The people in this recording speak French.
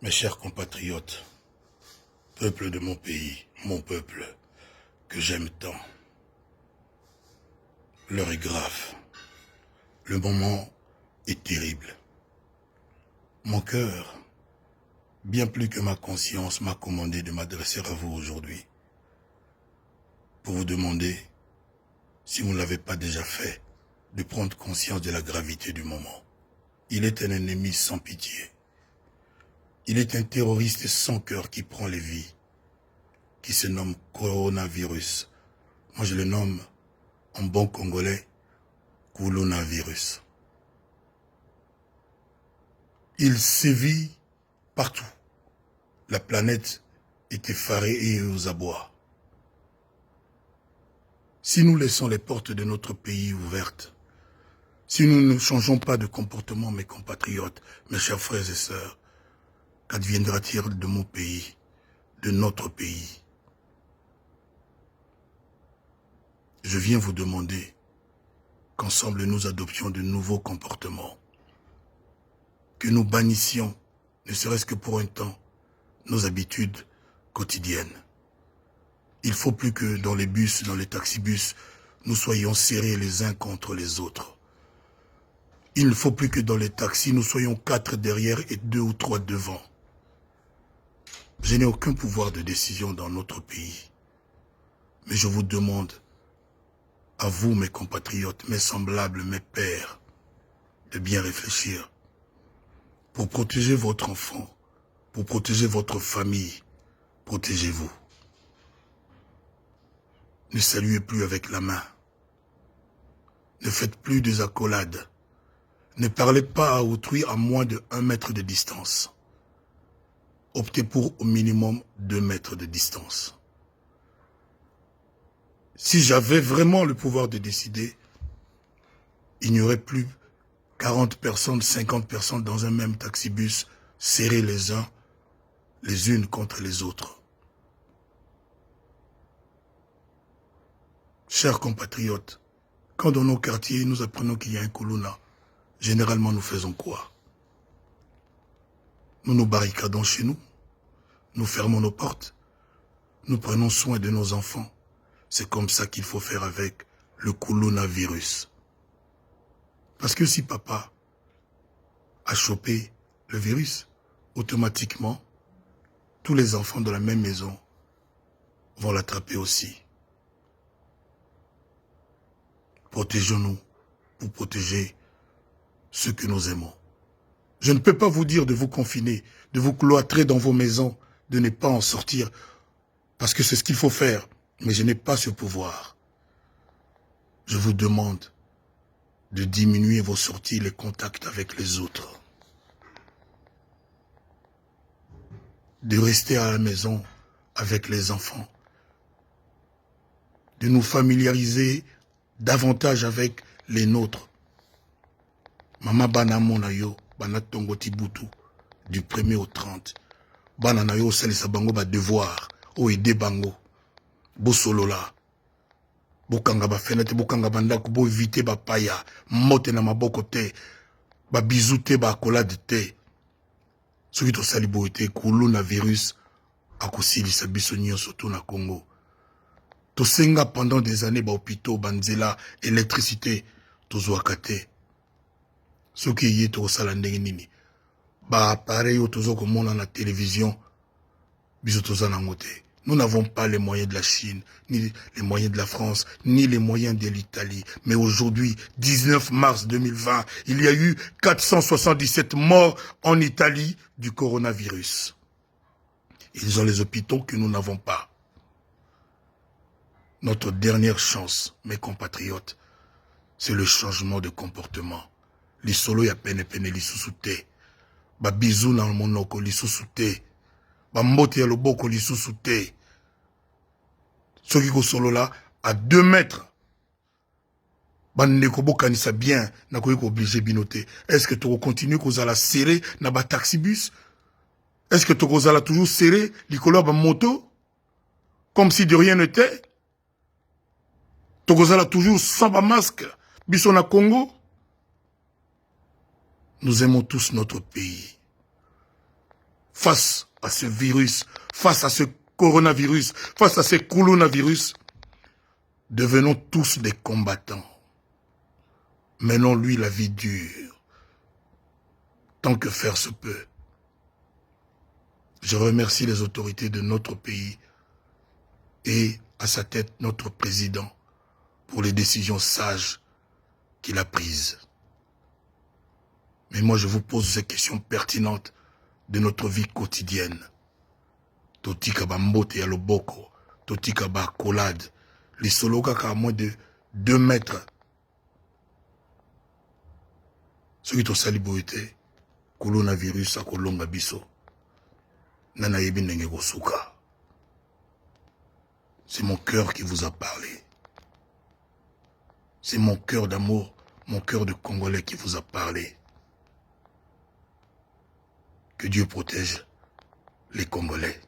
Mes chers compatriotes, peuple de mon pays, mon peuple, que j'aime tant, l'heure est grave, le moment est terrible. Mon cœur, bien plus que ma conscience, m'a commandé de m'adresser à vous aujourd'hui pour vous demander, si vous ne l'avez pas déjà fait, de prendre conscience de la gravité du moment. Il est un ennemi sans pitié. Il est un terroriste sans cœur qui prend les vies, qui se nomme coronavirus. Moi, je le nomme, en bon congolais, coronavirus. Il sévit partout. La planète est effarée et aux abois. Si nous laissons les portes de notre pays ouvertes, si nous ne changeons pas de comportement, mes compatriotes, mes chers frères et sœurs, qu'adviendra-t-il de mon pays, de notre pays? Je viens vous demander qu'ensemble nous adoptions de nouveaux comportements, que nous bannissions, ne serait-ce que pour un temps, nos habitudes quotidiennes. Il ne faut plus que dans les bus, dans les taxibus, nous soyons serrés les uns contre les autres. Il ne faut plus que dans les taxis, nous soyons 4 derrière et 2 ou 3 devant. Je n'ai aucun pouvoir de décision dans notre pays. Mais je vous demande, à vous mes compatriotes, mes semblables, mes pères, de bien réfléchir. Pour protéger votre enfant, pour protéger votre famille, protégez-vous. Ne saluez plus avec la main. Ne faites plus des accolades. Ne parlez pas à autrui à moins de 1 mètre de distance. Optez pour au minimum 2 mètres de distance. Si j'avais vraiment le pouvoir de décider, il n'y aurait plus 40 personnes, 50 personnes dans un même taxibus, serrés les uns, les unes contre les autres. Chers compatriotes, quand dans nos quartiers nous apprenons qu'il y a un Kuluna, généralement nous faisons quoi? Nous nous barricadons chez nous, nous fermons nos portes, nous prenons soin de nos enfants. C'est comme ça qu'il faut faire avec le coronavirus. Parce que si papa a chopé le virus, automatiquement, tous les enfants de la même maison vont l'attraper aussi. Protégeons-nous pour protéger ceux que nous aimons. Je ne peux pas vous dire de vous confiner, de vous cloîtrer dans vos maisons, de ne pas en sortir, parce que c'est ce qu'il faut faire, mais je n'ai pas ce pouvoir. Je vous demande de diminuer vos sorties, les contacts avec les autres. De rester à la maison avec les enfants. De nous familiariser davantage avec les nôtres. Mama bana mona yo, bana tongo tibutu, du 1er au 30. Bana na yo salisa bango ba devoir, o ede bango. Bo solola. Bo kanga ba fenêtre, bo kanga ba ndako, bo éviter ba paya, mote na maboko te, ba bisou te, ba accolade te. Soki to sali bo ete coronavirus akosilisa biso nyonso to na Congo. To senga pendant des années ba hôpitaux, banzela, électricité, to zwaka te. Soki yé to sala ndenge nini. Ba appareil to zo komona na télévision, biso to za nango te. Nous n'avons pas les moyens de la Chine, ni les moyens de la France, ni les moyens de l'Italie. Mais aujourd'hui, 19 mars 2020, il y a eu 477 morts en Italie du coronavirus. Ils ont les hôpitaux que nous n'avons pas. Notre dernière chance, mes compatriotes, c'est le changement de comportement. Les solos ya pene pene li susute. Ba bisou na monoko li susute. Ba mbote ya loboko li susute. Ce qui solo là, à 2 mètres. Bandeko bokanisa bien, na koyeko obligé binoté. Est-ce que tu continues qu'on la serrer na ba taxibus? Est-ce que tu la toujours serrer likolo ba moto? Comme si de rien n'était? Tu la toujours sans ba masque? Biso na Congo? Nous aimons tous notre pays. face à ce virus, face à ce coronavirus, face à ce coronavirus, devenons tous des combattants. Menons-lui la vie dure, tant que faire se peut. Je remercie les autorités de notre pays et à sa tête notre président pour les décisions sages qu'il a prises. Mais moi je vous pose ces questions pertinentes de notre vie quotidienne. Totika ba mbote ya loboko, totika ba collade, les soloka à moins de 2 mètres. Ce qui est au saliboité, coronavirus a kolonga biso. Nana yebi ndenge kosuka. C'est mon cœur qui vous a parlé. C'est mon cœur d'amour, mon cœur de Congolais qui vous a parlé. Que Dieu protège les Congolais.